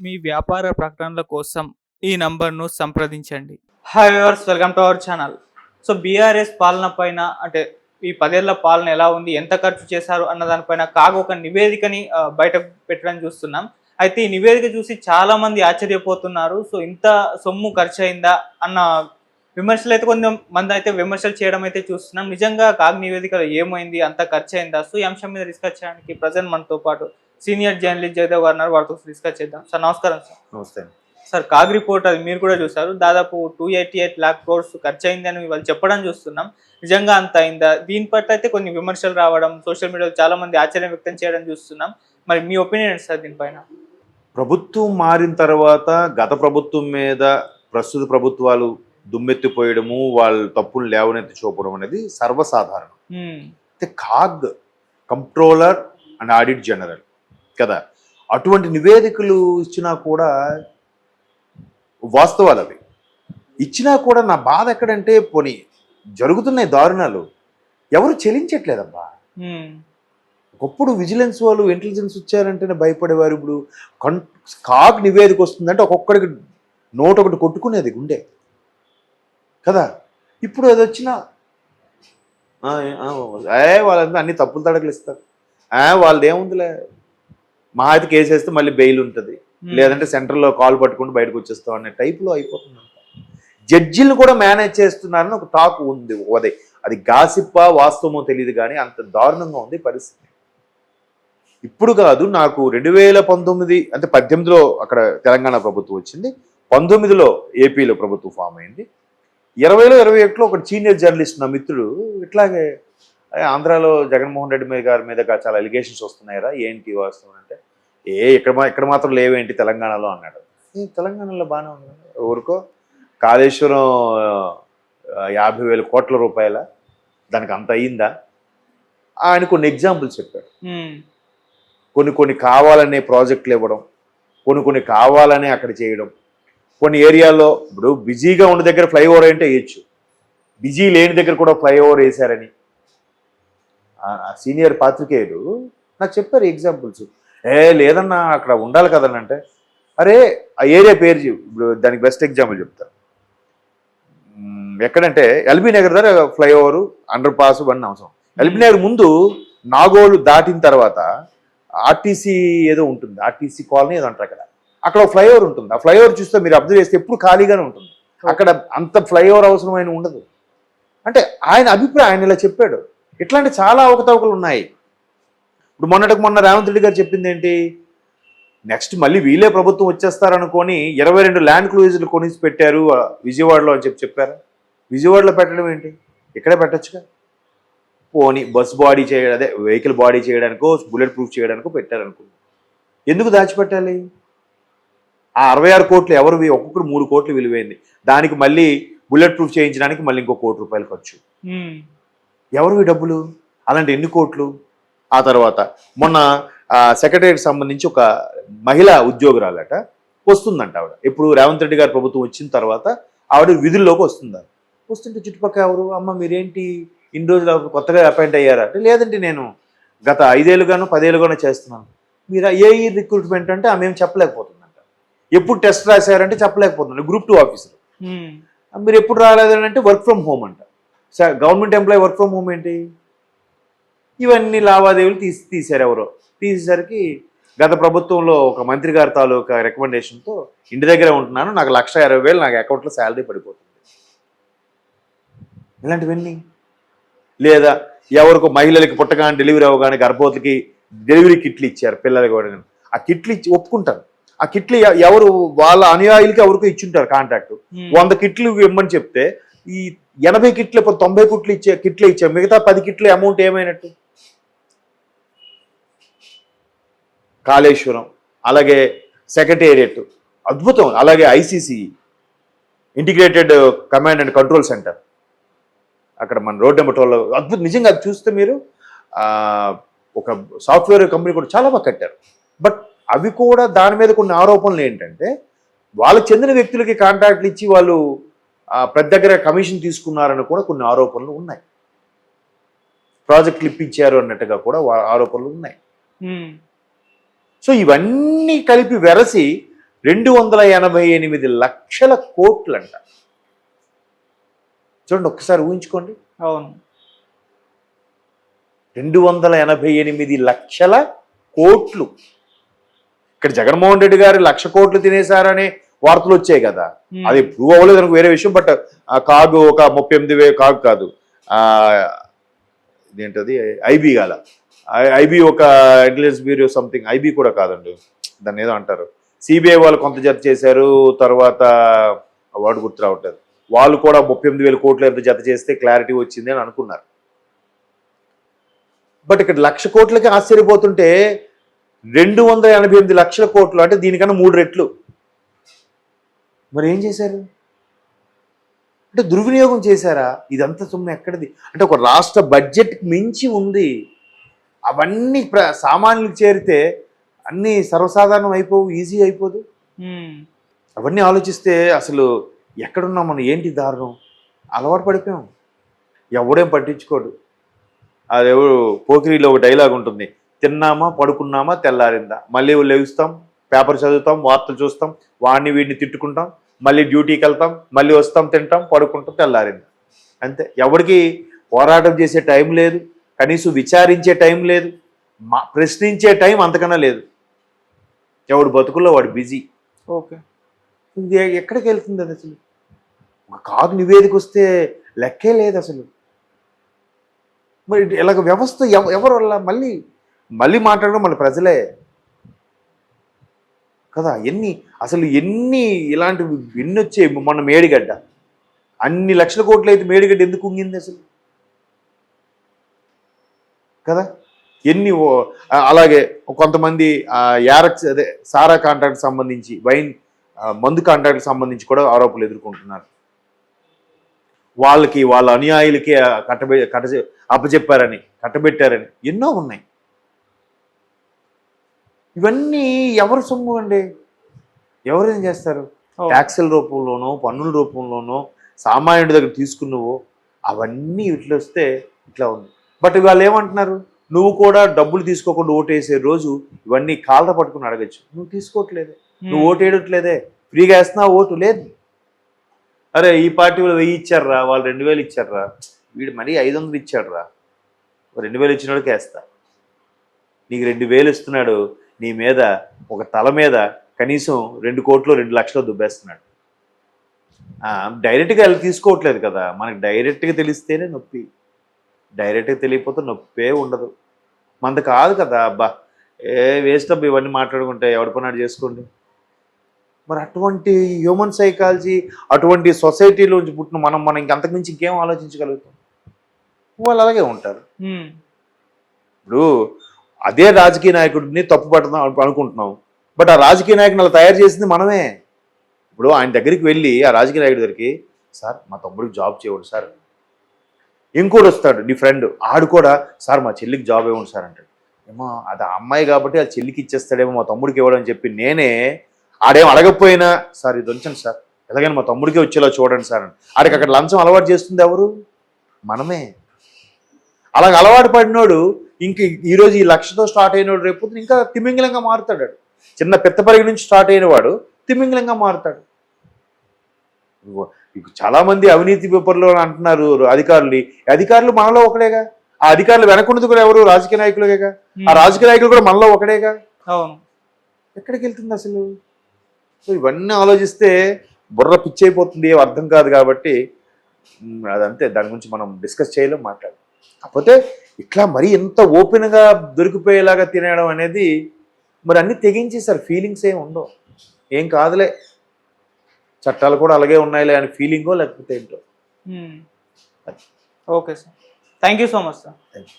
మీ వ్యాపార ప్రకటనల కోసం ఈ నంబర్ను సంప్రదించండి. Hi viewers, welcome to our channel. So BRS పాలన పైన అంటే ఈ 10 ఏళ్ల పాలన ఎలా ఉంది, ఎంత ఖర్చు చేశారు అన్న దానిపైన ఒక నివేదికని బయట పెట్టడం చూస్తున్నాం. అయితే ఈ నివేదిక చూసి చాలా మంది ఆశ్చర్యపోతున్నారు. సో ఇంత సొమ్ము ఖర్చయిందా అన్న విమర్శలు అయితే కొంతమంది అయితే విమర్శలు చేయడం అయితే చూస్తున్నాం. నిజంగా నివేదికలో ఏమైంది, అంత ఖర్చయిందా? సో ఈ అంశం మీద డిస్కస్ చేయడానికి ప్రజెంట్ మనతో పాటు సీనియర్ జర్నలిస్ట్ జయదేవ్ గారు ఉన్నారు. వారితో డిస్కస్ చేద్దాం. సార్ నమస్కారం. సార్ నమస్తే. సార్ రిపోర్ట్ అది మీరు కూడా చూసారు. దాదాపు 288 lakh crores ఖర్చు అయిందని వాళ్ళు చెప్పడం చూస్తున్నాం. నిజంగా అంత అయిందా? దీని పట్ల అయితే కొన్ని విమర్శలు రావడం, సోషల్ మీడియాలో చాలా మంది ఆశ్చర్యం వ్యక్తం చేయడం చూస్తున్నాం. మరి మీ ఒపీనియన్ ఏంటి సార్ దీనిపైన? ప్రభుత్వం మారిన తర్వాత గత ప్రభుత్వం మీద ప్రస్తుత ప్రభుత్వాలు దుమ్మెత్తిపోయడము, వాళ్ళ తప్పులు లేవనెత్తి చూపడం అనేది సర్వసాధారణం. అయితే CAG controller and audit general కదా, అటువంటి నివేదికలు ఇచ్చినా కూడా వాస్తవాలు అవి ఇచ్చినా కూడా నా బాధ ఎక్కడంటే పోనీ జరుగుతున్నాయి దారుణాలు, ఎవరు చెల్లించట్లేదబ్బా. ఒకప్పుడు విజిలెన్స్ వాళ్ళు ఇంటెలిజెన్స్ వచ్చారంటేనే భయపడేవారు. ఇప్పుడు కాగ్ నివేదిక వస్తుందంటే ఒక్కొక్కడికి నోట్ ఒకటి కొట్టుకునేది గుండె కదా. ఇప్పుడు అది వచ్చినా వాళ్ళంతా అన్ని తప్పులు తడకలు ఇస్తారు. వాళ్ళది ఏముందిలే, మా అయితే కేసు వేస్తే మళ్ళీ బెయిల్ ఉంటుంది, లేదంటే సెంటర్లో కాల్ పట్టుకుంటూ బయటకు వచ్చేస్తాం అనే టైప్లో అయిపోతుంది. జడ్జిలు కూడా మేనేజ్ చేస్తున్నారని ఒక టాక్ ఉంది. అది గాసిప్పా వాస్తవమో తెలియదు, కానీ అంత దారుణంగా ఉంది పరిస్థితి. ఇప్పుడు కాదు, నాకు 2019 అంటే 18లో అక్కడ తెలంగాణ ప్రభుత్వం వచ్చింది, 19లో ఏపీలో ప్రభుత్వం ఫామ్ అయింది, 20లో 21లో ఒక సీనియర్ జర్నలిస్ట్ నా మిత్రుడు ఇట్లాగే ఆంధ్రాలో జగన్మోహన్ రెడ్డి గారి మీద చాలా అలిగేషన్స్ వస్తున్నాయరా, ఏంటి వాస్తవం అంటే, ఇక్కడ మాత్రం లేవేంటి తెలంగాణలో అన్నాడు. తెలంగాణలో బాగానే ఉంది, ఊరికో కాళేశ్వరం 50,000 కోట్ల రూపాయల దానికి అంత అయిందా. ఆయన కొన్ని ఎగ్జాంపుల్స్ చెప్పాడు. కొన్ని కావాలనే ప్రాజెక్టులు ఇవ్వడం, కొన్ని కావాలనే అక్కడ చేయడం, కొన్ని ఏరియాల్లో ఇప్పుడు బిజీగా ఉన్న దగ్గర ఫ్లైఓవర్ అంటే వేయచ్చు, బిజీ లేని దగ్గర కూడా ఫ్లైఓవర్ వేశారని సీనియర్ పాత్రికేయులు నాకు చెప్పారు ఎగ్జాంపుల్స్. లేదన్నా అక్కడ ఉండాలి కదన్నా అంటే, అరే ఆ ఏరియా పేరు ఇప్పుడు దానికి బెస్ట్ ఎగ్జాంపుల్ చెప్తాను. ఎక్కడంటే ఎల్బీ నగర్ దగ్గర ఫ్లైఓవర్ అండర్ పాస్ అన్నీ అవసరం. ఎల్బీ నగర్ ముందు నాగోలు దాటిన తర్వాత ఆర్టీసీ ఏదో ఉంటుంది, ఆర్టీసీ కాలనీ ఏదో అంటారు అక్కడ, అక్కడ ఫ్లైఓవర్ ఉంటుంది. ఆ ఫ్లైఓవర్ చూస్తే మీరు అబ్జర్వ్ చేస్తే ఎప్పుడు ఖాళీగానే ఉంటుంది, అక్కడ అంత ఫ్లైఓవర్ అవసరమైన ఉండదు అంటే ఆయన అభిప్రాయం. ఆయన ఇలా చెప్పాడు. ఇట్లాంటి చాలా అవకతవకలు ఉన్నాయి. ఇప్పుడు మొన్న రేవంత్ రెడ్డి గారు చెప్పింది ఏంటి, నెక్స్ట్ మళ్ళీ వీళ్ళే ప్రభుత్వం వచ్చేస్తారనుకొని 22 ల్యాండ్ క్లూజర్లు కొనిసి పెట్టారు విజయవాడలో అని చెప్పారా. విజయవాడలో పెట్టడం ఏంటి, ఇక్కడే పెట్టచ్చుగా. పోనీ బస్ బాడీ చేయడం, అదే వెహికల్ బాడీ చేయడానికో బుల్లెట్ ప్రూఫ్ చేయడానికో పెట్టారనుకుంది. ఎందుకు దాచిపెట్టాలి? ఆ 66 కోట్లు ఎవరివి, ఒక్కొక్కరు 3 కోట్లు విలువైంది. దానికి మళ్ళీ బుల్లెట్ ప్రూఫ్ చేయించడానికి మళ్ళీ ఇంకో ₹1 కోటి ఖర్చు. ఎవరివి డబ్బులు, అలాంటి ఎన్ని కోట్లు. ఆ తర్వాత మొన్న సెక్రటరీకి సంబంధించి ఒక మహిళా ఉద్యోగురాలట వస్తుందంట. ఆవిడ ఇప్పుడు రేవంత్ రెడ్డి గారి ప్రభుత్వం వచ్చిన తర్వాత ఆవిడ విధుల్లోకి వస్తుంటే చుట్టుపక్కల ఎవరు, అమ్మ మీరేంటి ఇన్ని రోజులు కొత్తగా అపాయింట్ అయ్యారా అంటే, లేదంటే నేను గత 5 ఏళ్ళుగానో 10 ఏళ్ళుగానో చేస్తున్నాను. మీరు ఏ రిక్రూట్మెంట్ అంటే మేము చెప్పలేకపోతుందంట. ఎప్పుడు టెస్ట్ రాశారంటే చెప్పలేకపోతుంది. Group 2 officer. మీరు ఎప్పుడు రాలేదని అంటే వర్క్ ఫ్రమ్ హోమ్ అంట. Government employee work from home ఏంటి? ఇవన్నీ లావాదేవీలు తీశారు. ఎవరో తీసేసరికి గత ప్రభుత్వంలో ఒక మంత్రి గారి తాలూకా రికమెండేషన్తో ఇంటి దగ్గరే ఉంటున్నాను, నాకు 1,60,000 నాకు అకౌంట్లో శాలరీ పడిపోతుంది. ఇలాంటివన్నీ. లేదా ఎవరికో మహిళలకి పుట్టగానే డెలివరీ అవ్వగానే గర్భవతికి డెలివరీ కిట్లు ఇచ్చారు పిల్లలకి కూడా. ఆ కిట్లు ఇచ్చి ఒప్పుకుంటారు. ఆ కిట్లు ఎవరు వాళ్ళ అనుయాయులకి ఎవరికో ఇచ్చుంటారు కాంట్రాక్ట్. 100 కిట్లు ఇవ్వమని చెప్తే ఈ 80 కిట్లు 90 కిట్లే ఇచ్చారు, మిగతా 10 కిట్లు అమౌంట్ ఏమైనట్టు. కాళేశ్వరం, అలాగే సెక్రటేరియట్ అద్భుతం, అలాగే ICC integrated command and control centre అక్కడ మన రోడ్ నెంబర్ 12 అద్భుతం. నిజంగా అది చూస్తే మీరు ఒక సాఫ్ట్వేర్ కంపెనీ కూడా చాలా బాగా కట్టారు. బట్ అవి కూడా దాని మీద కొన్ని ఆరోపణలు ఏంటంటే, వాళ్ళకి చెందిన వ్యక్తులకి కాంట్రాక్ట్లు ఇచ్చి వాళ్ళు ప్రతి దగ్గర కమిషన్ తీసుకున్నారని కూడా కొన్ని ఆరోపణలు ఉన్నాయి. ప్రాజెక్టులు ఇప్పించారు అన్నట్టుగా కూడా ఆరోపణలు ఉన్నాయి. సో ఇవన్నీ కలిపి వెరసి 288 లక్షల కోట్లంట. చూడండి ఒక్కసారి ఊహించుకోండి. అవును. 288 లక్షల కోట్లు. ఇక్కడ జగన్మోహన్ రెడ్డి గారు 1,00,000 కోట్లు తినేశారనే వార్తలు వచ్చాయి కదా, అది ప్రూవ్ అవ్వలేదు అనుకో వేరే విషయం. బట్ కాగు ఒక 38,000 కాగు కాదు, ఇదేంటది ఐబీ కాల, ఐబీ ఒక ఇంటెలిజెన్స్ బ్యూరో సంథింగ్, ఐబీ కూడా కాదండి, దాన్ని ఏదో అంటారు. సిబిఐ వాళ్ళు కొంత జత చేశారు, తర్వాత వాడు గుర్తు రావట్లేదు. వాళ్ళు కూడా 38,000 కోట్లు ఎంత జత చేస్తే క్లారిటీ వచ్చింది అని అనుకున్నారు. బట్ ఇక్కడ 1,00,000 కోట్లకి ఆశ్చర్యపోతుంటే 288 లక్షల కోట్లు అంటే దీనికన్నా 3 రెట్లు. మరి ఏం చేశారు అంటే దుర్వినియోగం చేశారా? ఇదంతా సొమ్ము ఎక్కడిది అంటే ఒక రాష్ట్ర బడ్జెట్ మించి ఉంది. అవన్నీ సామాన్యులకు చేరితే అన్నీ సర్వసాధారణం అయిపోవు, ఈజీ అయిపోదు. అవన్నీ ఆలోచిస్తే అసలు ఎక్కడున్నాం మనం, ఏంటి దారుణం, అలవాటు పడిపోయాం. ఎవడేం పట్టించుకోడు. అదెవరు పోకిరీలో ఒక డైలాగ్ ఉంటుంది, తిన్నామా పడుకున్నామా తెల్లారిందా, మళ్ళీ లేస్తాం, పేపర్ చదువుతాం, వార్తలు చూస్తాం, వాడిని వీడిని తిట్టుకుంటాం, మళ్ళీ డ్యూటీకి వెళ్తాం, మళ్ళీ వస్తాం, తింటాం, పడుకుంటాం, తెల్లారిందా. అంతే. ఎవరికి పోరాటం చేసే టైం లేదు, కనీసం విచారించే టైం లేదు, ప్రశ్నించే టైం అంతకన్నా లేదు. ఎవడు బతుకుల్లో వాడు బిజీ. ఓకే. ఎక్కడికి వెళ్తుంది అది అసలు? ఒక కాదు నివేదిక వస్తే లెక్కే లేదు అసలు. మరి ఇలాగ వ్యవస్థ ఎవరు వల్ల మళ్ళీ మాట్లాడడం మన ప్రజలే కదా. ఎన్ని ఇలాంటివి ఎన్ని వచ్చాయి. మొన్న మేడిగడ్డ అన్ని లక్షల కోట్లు అయితే మేడిగడ్డ ఎందుకు ఉంగింది అసలు కదా. అలాగే కొంతమంది యారక్స్ అదే సారా కాంట్రాక్ట్ సంబంధించి, వైన్ మందు కాంట్రాక్ట్ సంబంధించి కూడా ఆరోపణలు ఎదుర్కొంటున్నారు. వాళ్ళ అనుయాయులకి అప్పచెప్పారని, కట్టబెట్టారని ఎన్నో ఉన్నాయి. ఇవన్నీ ఎవరు సొమ్ము అండి? ఎవరేం చేస్తారు? ట్యాక్సుల రూపంలోనో పన్నుల రూపంలోనో సామాన్యుడి దగ్గర తీసుకున్నావో అవన్నీ ఇట్లా వస్తే ఇట్లా ఉంది. బట్ వాళ్ళు ఏమంటున్నారు, నువ్వు కూడా డబ్బులు తీసుకోకుండా ఓటేసే రోజు ఇవన్నీ కాళ్ళ పట్టుకుని అడగచ్చు. నువ్వు తీసుకోవట్లేదే, నువ్వు ఓటు వేయట్లేదే, ఫ్రీగా వేస్తున్నావు ఓటు లేదు. అరే ఈ పార్టీ వాళ్ళు 1000 ఇచ్చారా, వాళ్ళు 2000 ఇచ్చారా, వీడు మరీ 500 ఇచ్చాడురా, 2000 ఇచ్చినోడికి వేస్తా. నీకు 2000 ఇస్తున్నాడు, నీ మీద ఒక తల మీద కనీసం 2 కోట్లు 2 లక్షలు దుబ్బేస్తున్నాడు. డైరెక్ట్గా వెళ్ళి తీసుకోవట్లేదు కదా. మనకి డైరెక్ట్గా తెలిస్తేనే నొప్పి, డైరెక్ట్గా తెలియకపోతే నొప్పే ఉండదు. మనది కాదు కదా. అబ్బా వేస్ట్ అబ్బా ఇవన్నీ మాట్లాడుకుంటే, ఎవరి పని చేసుకోండి. మరి అటువంటి హ్యూమన్ సైకాలజీ, అటువంటి సొసైటీలోంచి పుట్టిన మనం ఇంకంతకుమించి ఇంకేం ఆలోచించగలుగుతాం? వాళ్ళు అలాగే ఉంటారు. ఇప్పుడు అదే రాజకీయ నాయకుడిని తప్పు పడదాం అనుకుంటున్నాం, బట్ ఆ రాజకీయ నాయకుని అలా తయారు చేసింది మనమే. ఇప్పుడు ఆయన దగ్గరికి వెళ్ళి ఆ రాజకీయ నాయకుడి దగ్గరికి, సార్ మా తమ్ముడికి జాబ్ చేయడు సార్. ఇంకోటి వస్తాడు నీ ఫ్రెండ్, ఆడు కూడా సార్ మా చెల్లికి జాబ్ ఇవ్వండి సార్ అంటాడు. ఏమో అది ఆ అమ్మాయి కాబట్టి ఆ చెల్లికి ఇచ్చేస్తాడేమో, మా తమ్ముడికి ఇవ్వడం అని చెప్పి నేనే ఆడేం అడగకపోయినా సార్ ఇది ఉంచండి సార్, ఎలాగైనా మా తమ్ముడికి వచ్చేలా చూడండి సార్ అని ఆడికి అక్కడ లంచం అలవాటు చేస్తుంది ఎవరు? మనమే. అలాగ అలవాటు పడినోడు ఇంక ఈరోజు ఈ 1,00,000తో స్టార్ట్ అయినోడు రేపు ఇంకా తిమింగలంగా మారుతాడు. చిన్న పెద్దపరిగి నుంచి స్టార్ట్ అయిన వాడు తిమింగలంగా మారుతాడు. చాలా మంది అవినీతి పేపర్లో అంటున్నారు అధికారులు మనలో ఒకడేగా. ఆ అధికారులు వెనకున్నది కూడా ఎవరు? రాజకీయ నాయకులేగా. ఆ రాజకీయ నాయకులు కూడా మనలో ఒకడేగా. అవును. ఎక్కడికి వెళ్తుంది అసలు? సో ఇవన్నీ ఆలోచిస్తే బుర్ర పిచ్చి అయిపోతుంది, అర్థం కాదు. కాబట్టి అదంతే, దాని గురించి మనం డిస్కస్ చేయలేం, మాట్లాడాలి. కాకపోతే ఇట్లా మరీ ఎంత ఓపెన్గా దొరికిపోయేలాగా తినేయడం అనేది మరి అన్నీ తెగించేసారు. ఫీలింగ్స్ ఏమి ఉండవు, ఏం కాదులే, చట్టాలు కూడా అలాగే ఉన్నాయిలే అని ఫీలింగో లేకపోతే ఏంటో. Okay sir, thank you so much sir. Thank you.